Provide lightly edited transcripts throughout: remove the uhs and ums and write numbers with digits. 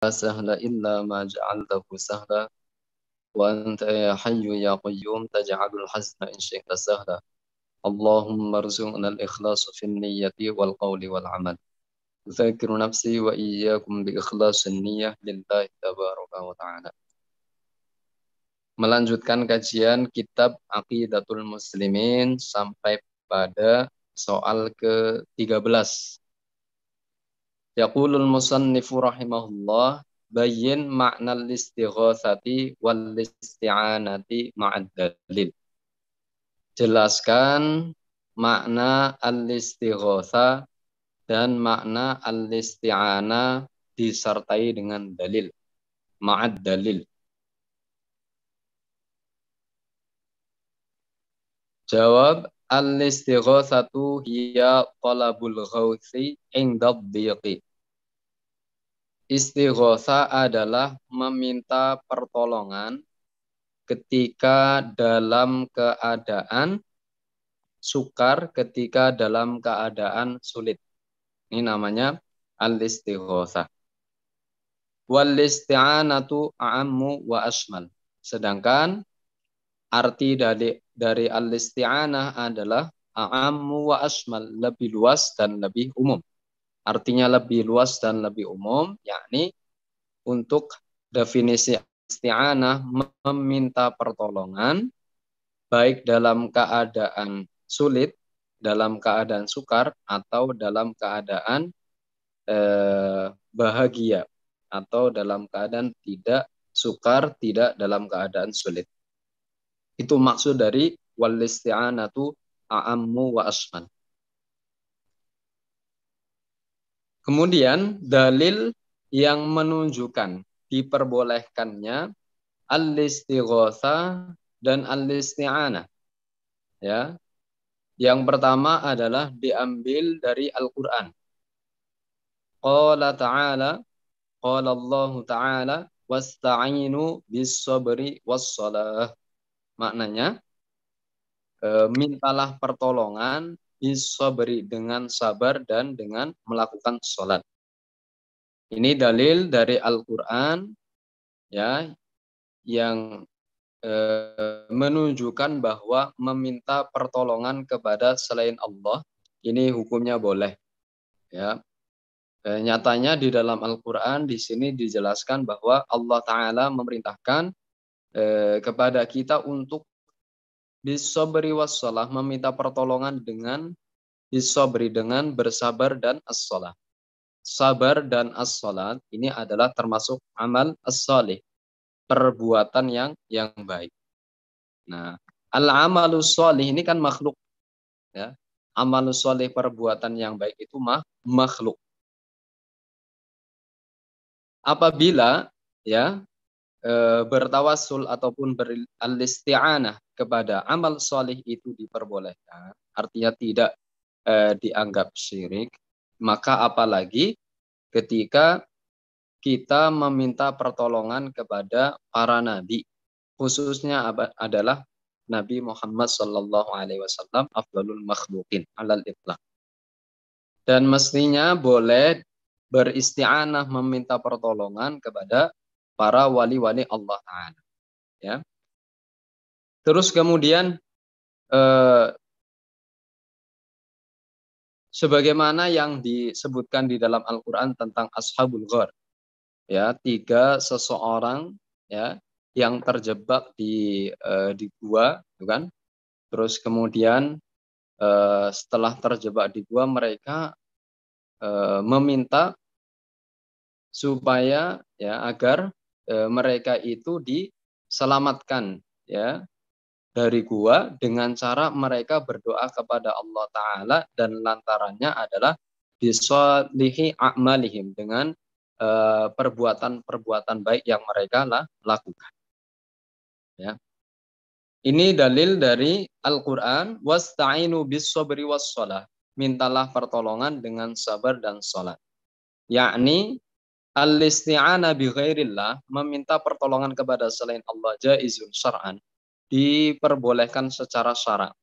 سهل إلا ما جعلته سهلا وأنت يا حي يا قيوم تجعل الحزن إن شئت سهلا اللهم ارزقنا الإخلاص في النية والقول والعمل أذكر نفسي وإياكم بإخلاص النية لله تبارك وتعالى. Melanjutkan kajian kitab Aqidatul Muslimin sampai pada soal ke-13. Yaqulul musannifu rahimahullah bayyin ma'nal istighatsati wal isti'anati ma'ad dalil. Jelaskan makna al-istighatsa dan makna al-isti'anah disertai dengan dalil. Ma'ad dalil. Jawab, al-istighatsatu hiya talabul ghauthi inda dhiqi. Istighatsa adalah meminta pertolongan ketika dalam keadaan sukar, ketika dalam keadaan sulit. Ini namanya al-istighatsah. Wal isti'anatu a'ammu wa asmal. Sedangkan arti dari al-isti'anah adalah a'ammu wa asmal, lebih luas dan lebih umum. Artinya lebih luas dan lebih umum, yakni untuk definisi isti'anah meminta pertolongan baik dalam keadaan sulit, dalam keadaan sukar, atau dalam keadaan bahagia, atau dalam keadaan tidak sukar, tidak dalam keadaan sulit. Itu maksud dari wal isti'anatu a'ammu wa asman. Kemudian dalil yang menunjukkan diperbolehkannya al-istighatsah dan al-isti'anah. Ya. Yang pertama adalah diambil dari Al-Qur'an. Qala ta'ala, qala Allah ta'ala, wasta'inu bis-sabri was-shalah. Maknanya, mintalah pertolongan bis-sabri, dengan sabar dan dengan melakukan sholat. Ini dalil dari Al-Qur'an, ya, yang menunjukkan bahwa meminta pertolongan kepada selain Allah ini hukumnya boleh. Ya, nyatanya di dalam Al-Qur'an di sini dijelaskan bahwa Allah Ta'ala memerintahkan kepada kita untuk bisabri wassalah, meminta pertolongan dengan bisabri, dengan bersabar dan as-salah. Sabar dan as-salat ini adalah termasuk amal as-salih, perbuatan yang baik. Nah, al-amalus sholih ini kan makhluk, ya. Amalus sholih, perbuatan yang baik itu makhluk. Apabila ya bertawassul ataupun beristi'anah kepada amal sholih itu diperbolehkan, artinya tidak dianggap syirik, maka apalagi ketika kita meminta pertolongan kepada para nabi, khususnya adalah Nabi Muhammad sallallahu alaihi wasallam, afdalul makhluqin alal itlaq. Dan mestinya boleh beristi'anah, meminta pertolongan kepada para wali-wali Allah Ta'ala. Ya. Terus kemudian sebagaimana yang disebutkan di dalam Al-Quran tentang Ashabul Ghar, ya, 3 seseorang, ya, yang terjebak di gua, kan? Terus kemudian setelah terjebak di gua, mereka meminta supaya, ya, agar mereka itu diselamatkan, ya, dari gua dengan cara mereka berdoa kepada Allah Ta'ala, dan lantarannya adalah bisolihi a'malihim, dengan perbuatan-perbuatan baik yang mereka lakukan. Ya. Ini dalil dari Al-Quran, wasta'inu bis-sabri was-shalah, mintalah pertolongan dengan sabar dan salat. Yakni al-isti'anah bi ghairillah, meminta pertolongan kepada selain Allah, jaizun syar'an, diperbolehkan secara syara.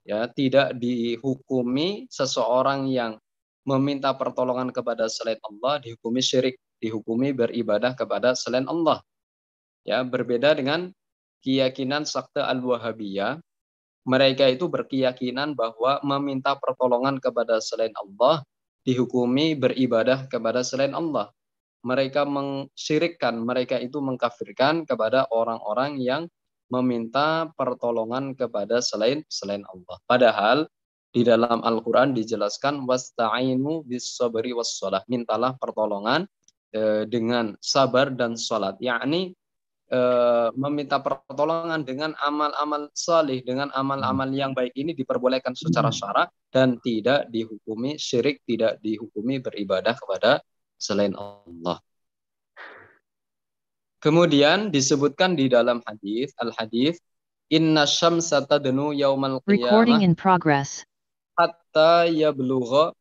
Ya, tidak dihukumi seseorang yang meminta pertolongan kepada selain Allah dihukumi syirik. dihukumi beribadah kepada selain Allah. Ya, berbeda dengan keyakinan sekte Al-Wahabiyah. Mereka itu berkeyakinan bahwa meminta pertolongan kepada selain Allah dihukumi beribadah kepada selain Allah. Mereka mensyirikkan, mereka itu mengkafirkan kepada orang-orang yang meminta pertolongan kepada selain Allah. Padahal di dalam Al-Quran dijelaskan wasta'inu bis-sabri was-shalah. Mintalah pertolongan dengan sabar dan salat. Yakni meminta pertolongan dengan amal-amal salih, dengan amal-amal yang baik ini diperbolehkan secara syara dan tidak dihukumi syirik, tidak dihukumi beribadah kepada selain Allah. Kemudian disebutkan di dalam hadis, al-hadis, inna syamsa tadnu yaumal qiyamah hatta yablugha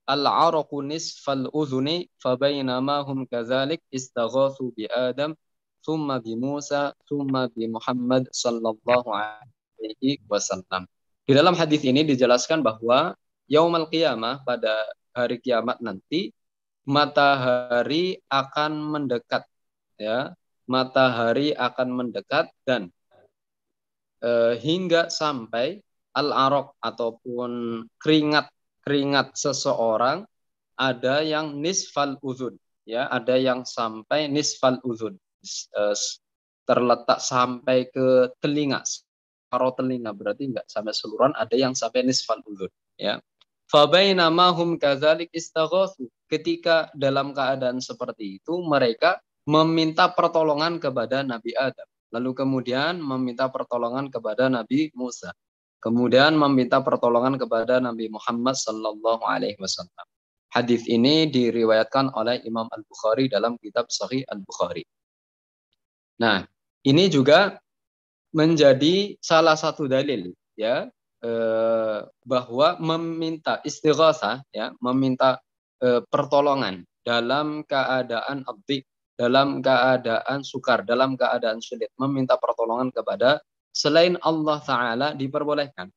al-araqu nisfal udhuni fabainama hum kadzalik istaghatsu bi Adam thumma bi Musa thumma bi Muhammad sallallahu alaihi wasallam. Di dalam hadis ini dijelaskan bahwa yaumal qiyamah, pada hari kiamat nanti, matahari akan mendekat, ya. Matahari akan mendekat dan hingga sampai al-araq ataupun keringat seseorang ada yang nisfal uzun, ya, ada yang sampai nisfal uzun, terletak sampai ke telinga, paruh telinga, berarti enggak sampai seluruhan, ada yang sampai nisfal uzun, ya. Fabainama hum kadzalik istaghatsu, ketika dalam keadaan seperti itu mereka meminta pertolongan kepada Nabi Adam, lalu kemudian meminta pertolongan kepada Nabi Musa, kemudian meminta pertolongan kepada Nabi Muhammad sallallahu alaihi wasallam. Hadis ini diriwayatkan oleh Imam Al-Bukhari dalam kitab Sahih Al-Bukhari. Nah, ini juga menjadi salah satu dalil, ya, bahwa meminta istighatsah, ya, meminta pertolongan dalam keadaan abdi, dalam keadaan sukar, dalam keadaan sulit, meminta pertolongan kepada selain Allah Ta'ala diperbolehkan.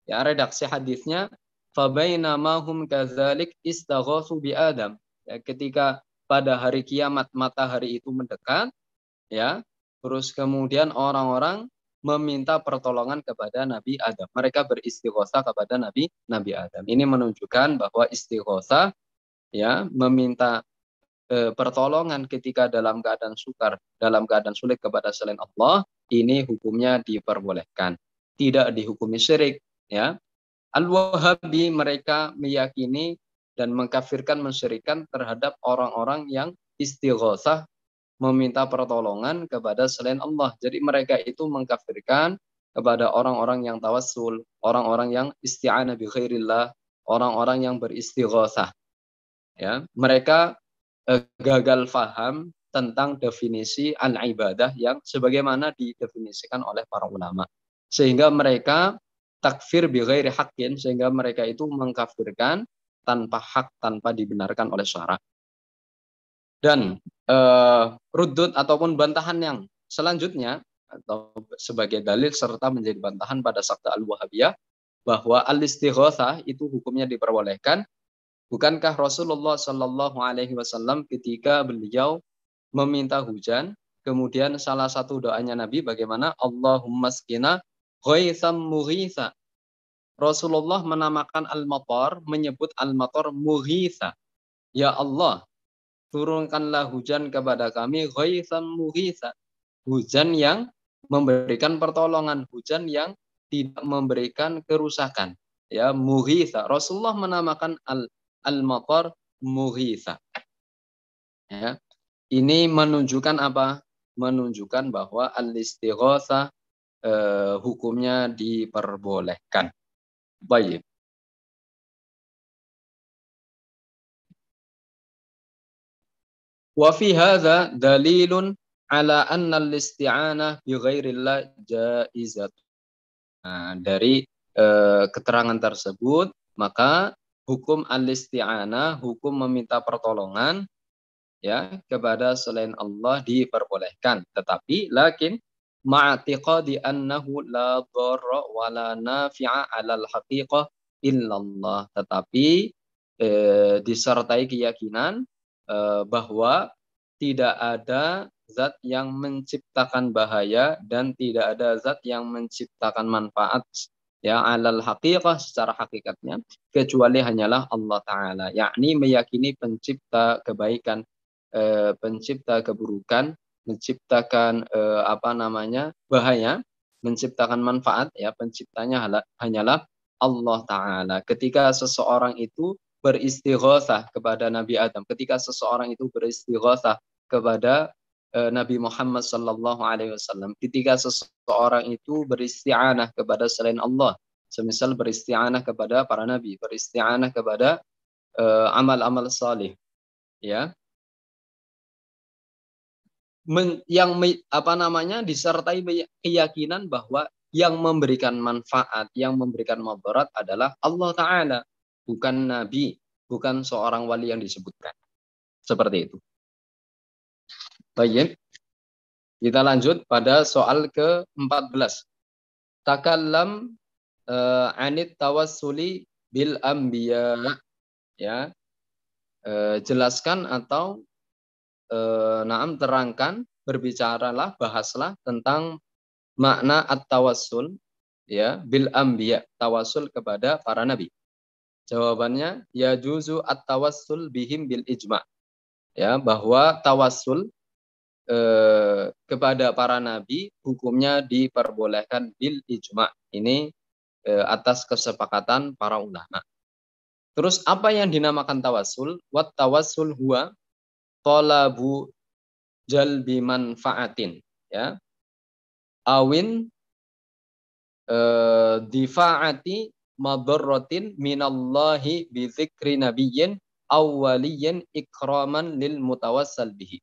Ya, redaksi hadisnya, fabainama hum kadzalik istaghatsu bi Adam. Ya, ketika pada hari kiamat matahari itu mendekat, ya, terus kemudian orang-orang meminta pertolongan kepada Nabi Adam. Mereka beristighosa kepada Nabi Adam. Ini menunjukkan bahwa istighosa, ya, meminta pertolongan ketika dalam keadaan sukar, dalam keadaan sulit kepada selain Allah, ini hukumnya diperbolehkan, tidak dihukumi syirik, ya. Al-Wahabi mereka meyakini dan mengkafirkan, mensyirikkan terhadap orang-orang yang istighosah, meminta pertolongan kepada selain Allah. Jadi mereka itu mengkafirkan kepada orang-orang yang tawassul, orang-orang yang isti'anah bi khairillah, orang-orang yang beristighosah. Ya, mereka gagal faham tentang definisi al-ibadah yang sebagaimana didefinisikan oleh para ulama. Sehingga mereka takfir bi ghairi haqqin, sehingga mereka itu mengkafirkan tanpa hak, tanpa dibenarkan oleh syara. Dan rudud ataupun bantahan yang selanjutnya atau sebagai dalil serta menjadi bantahan pada sekte Al-Wahabiyah bahwa al-istighatsah itu hukumnya diperbolehkan. Bukankah Rasulullah Shallallahu Alaihi Wasallam ketika beliau meminta hujan, kemudian salah satu doanya Nabi bagaimana? Allahumma skina ghaitsam mughitsa. Rasulullah menamakan al-matar, menyebut al-matar mughitsa. Ya Allah, turunkanlah hujan kepada kami ghaitsam mughitsa. Hujan yang memberikan pertolongan, hujan yang tidak memberikan kerusakan. Ya, mughitsa. Rasulullah menamakan al-matar mughitsa. Ya. Ini menunjukkan apa? Menunjukkan bahwa al-istighatsah hukumnya diperbolehkan. Baik. Wa fi hadza dalilun ala anna al-isti'anah bi ghairillah jaizat. Nah, dari keterangan tersebut maka hukum al-isti'anah, hukum meminta pertolongan, ya, kepada selain Allah diperbolehkan. Tetapi lakin ma'atiqadi annahu la dharra wa la nafi'a 'alal haqiqah illallah. Tetapi disertai keyakinan bahwa tidak ada zat yang menciptakan bahaya dan tidak ada zat yang menciptakan manfaat ya alal haqiqah secara hakikatnya kecuali hanyalah Allah Ta'ala, yakni meyakini pencipta kebaikan, pencipta keburukan, menciptakan bahaya, menciptakan manfaat, ya penciptanya hanyalah Allah Ta'ala. Ketika seseorang itu beristighatsah kepada Nabi Adam, ketika seseorang itu beristighatsah kepada Nabi Muhammad sallallahu alaihi wasallam, ketika seseorang itu beristi'anah kepada selain Allah, semisal beristi'anah kepada para nabi, beristi'anah kepada amal-amal salih, ya, disertai keyakinan bahwa yang memberikan manfaat, yang memberikan mudarat adalah Allah Ta'ala, bukan Nabi, bukan seorang wali yang disebutkan. Seperti itu. Baik, kita lanjut pada soal ke-14. Takallam anit tawassuli bil anbiya. Ya, jelaskan atau terangkan, berbicaralah, bahaslah tentang makna at-tawassul ya bil anbiya, tawassul kepada para nabi. Jawabannya ya juzu at-tawassul bihim bil ijma. Ya, bahwa tawassul kepada para nabi hukumnya diperbolehkan bil ijma. Ini atas kesepakatan para ulama. Terus apa yang dinamakan tawassul? Wat tawassul huwa talabu jalbi manfaatin, ya, awin difaati madarratin minallahi bi dzikri nabiyyin awwaliyyin ikraman lil mutawassal bihi.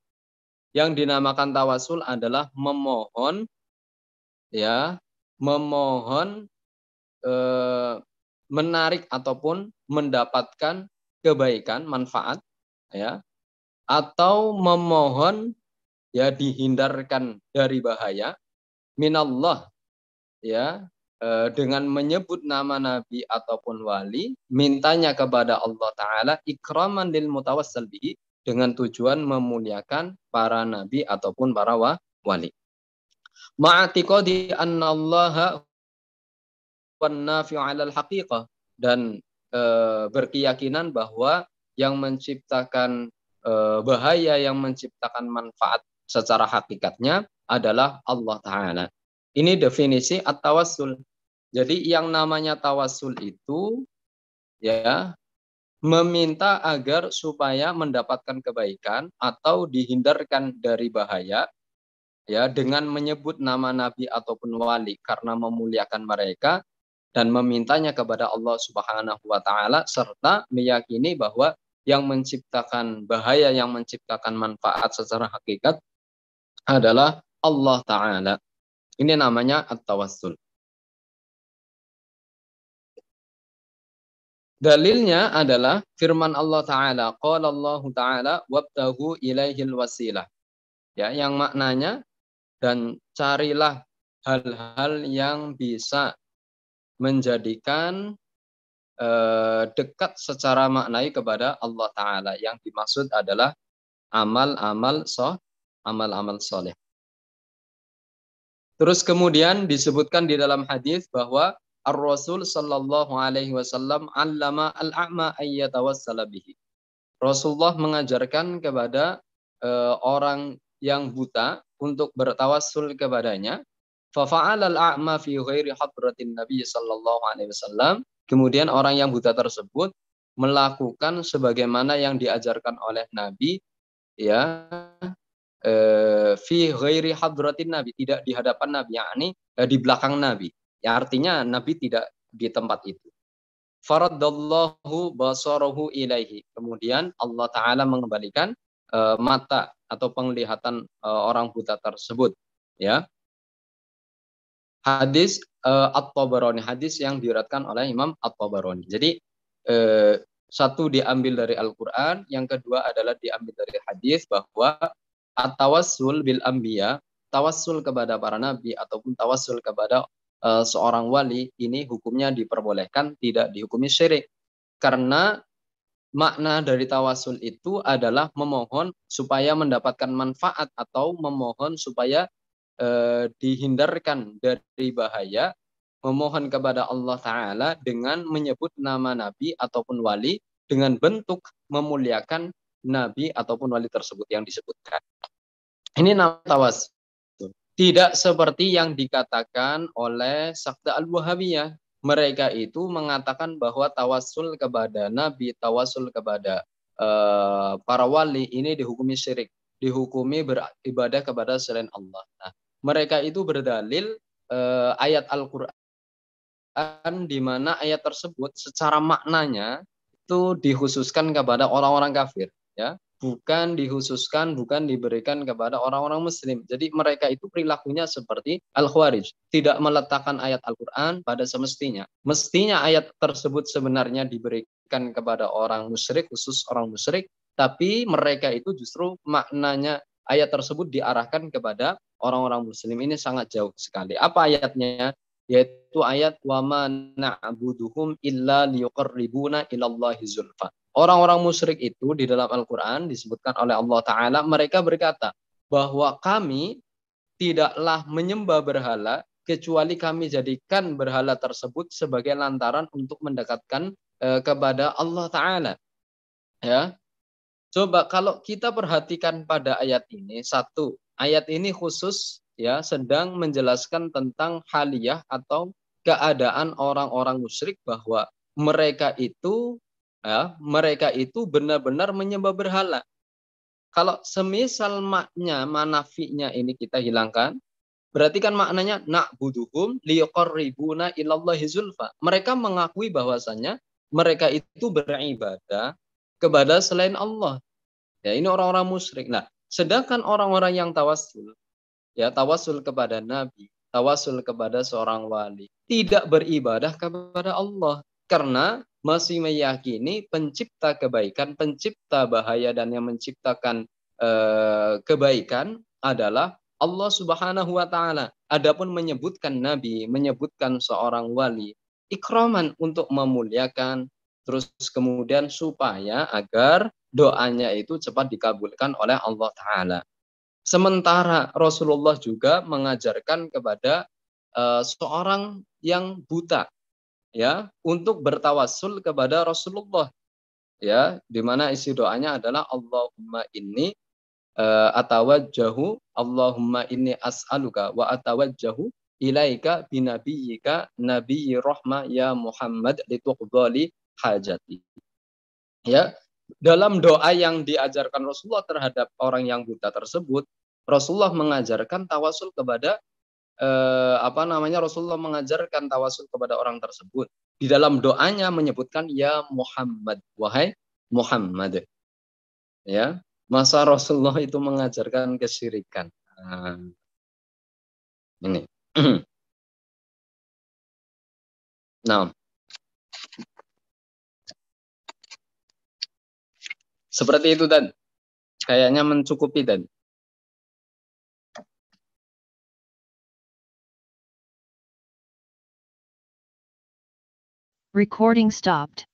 Yang dinamakan tawasul adalah memohon, ya, memohon menarik ataupun mendapatkan kebaikan, manfaat, ya, atau memohon ya dihindarkan dari bahaya minallah, ya, dengan menyebut nama nabi ataupun wali, mintanya kepada Allah Ta'ala ikraman lil mutawassal bihi, dengan tujuan memuliakan para nabi ataupun para wali. Ma'atiqadi annallaha wan nafi'u 'alal haqiqah, dan berkeyakinan bahwa yang menciptakan bahaya, yang menciptakan manfaat secara hakikatnya adalah Allah Ta'ala. Ini definisi at-tawassul. Jadi yang namanya tawassul itu ya meminta agar supaya mendapatkan kebaikan atau dihindarkan dari bahaya, ya, dengan menyebut nama nabi ataupun wali karena memuliakan mereka dan memintanya kepada Allah Subhanahu wa taala, serta meyakini bahwa yang menciptakan bahaya, yang menciptakan manfaat secara hakikat adalah Allah Ta'ala. Ini namanya at-tawassul. Dalilnya adalah firman Allah Ta'ala, qala Allah Ta'ala wabtaghu ilaihil wasilah. Ya, yang maknanya dan carilah hal-hal yang bisa menjadikan dekat secara maknai kepada Allah Ta'ala. Yang dimaksud adalah amal-amal soleh. Terus kemudian disebutkan di dalam hadis bahwa Ar-Rasul sallallahu alaihi wasallam 'allama al-a'ma ayyatawassala bihi. Rasulullah mengajarkan kepada orang yang buta untuk bertawassul kepadanya. Fa fa'ala al-a'ma fi ghairi hadratin Nabi sallallahu alaihi wasallam. Kemudian orang yang buta tersebut melakukan sebagaimana yang diajarkan oleh Nabi, ya, fi ghairi hadratin Nabi, tidak di hadapan Nabi, yakni di belakang Nabi. Ya, artinya Nabi tidak di tempat itu. Faradallahu basarahu ilaihi. Kemudian Allah Ta'ala mengembalikan mata atau penglihatan orang buta tersebut. Ya. Hadis At-Tabarani, hadis yang diriwayatkan oleh Imam At-Tabarani. Jadi satu diambil dari Al-Quran, yang kedua adalah diambil dari hadis bahwa at-tawassul bil anbiya, tawassul kepada para nabi ataupun tawassul kepada seorang wali, ini hukumnya diperbolehkan, tidak dihukumi syirik. Karena makna dari tawasul itu adalah memohon supaya mendapatkan manfaat atau memohon supaya dihindarkan dari bahaya, memohon kepada Allah Ta'ala dengan menyebut nama Nabi ataupun wali dengan bentuk memuliakan Nabi ataupun wali tersebut yang disebutkan. Ini nama tawasul. Tidak seperti yang dikatakan oleh Sakda Al-Wahabiyah. Mereka itu mengatakan bahwa tawasul kepada Nabi, tawasul kepada para wali ini dihukumi syirik, dihukumi beribadah kepada selain Allah. Nah, mereka itu berdalil ayat Al-Quran di mana ayat tersebut secara maknanya itu dikhususkan kepada orang-orang kafir, ya, bukan dikhususkan, bukan diberikan kepada orang-orang muslim. Jadi mereka itu perilakunya seperti Al-Khawarij, tidak meletakkan ayat Al-Quran pada semestinya. Mestinya ayat tersebut sebenarnya diberikan kepada orang musyrik, khusus orang musyrik, tapi mereka itu justru maknanya ayat tersebut diarahkan kepada orang-orang muslim. Ini sangat jauh sekali. Apa ayatnya? Yaitu ayat wa ma na'buduhum illa liyuqarribuna ilallahi zulfa. Orang-orang musyrik itu di dalam Al-Qur'an disebutkan oleh Allah Ta'ala, mereka berkata bahwa kami tidaklah menyembah berhala kecuali kami jadikan berhala tersebut sebagai lantaran untuk mendekatkan kepada Allah Ta'ala. Ya. Coba kalau kita perhatikan pada ayat ini, satu, ayat ini khusus ya sedang menjelaskan tentang haliyah atau keadaan orang-orang musyrik bahwa mereka itu benar-benar menyembah berhala. Kalau semisal maknya manafinya ini kita hilangkan, berarti kan maknanya na'buduhum liyuqarribuna ilallahi zulfa. Mereka mengakui bahwasanya mereka itu beribadah kepada selain Allah. Ya, ini orang-orang musyrik. Nah, sedangkan orang-orang yang tawasul, ya tawasul kepada Nabi, tawasul kepada seorang wali, tidak beribadah kepada Allah karena masih meyakini pencipta kebaikan, pencipta bahaya dan yang menciptakan kebaikan adalah Allah Subhanahu wa taala. Adapun menyebutkan nabi, menyebutkan seorang wali, ikraman untuk memuliakan, terus kemudian supaya agar doanya itu cepat dikabulkan oleh Allah taala. Sementara Rasulullah juga mengajarkan kepada seorang yang buta ya untuk bertawassul kepada Rasulullah ya, di mana isi doanya adalah Allahumma inni atawajjahu Allahumma inni as'aluka wa atawajjahu ilaika binabiyyika nabiyyi rahmah ya Muhammad lituqdali hajati. Ya, dalam doa yang diajarkan Rasulullah terhadap orang yang buta tersebut, Rasulullah mengajarkan tawasul kepada Rasulullah mengajarkan tawasul kepada orang tersebut. Di dalam doanya menyebutkan ya Muhammad, wahai Muhammad. Ya, masa Rasulullah itu mengajarkan kesyirikan. Nah, ini. Nah, seperti itu dan kayaknya mencukupi dan. Recording stopped.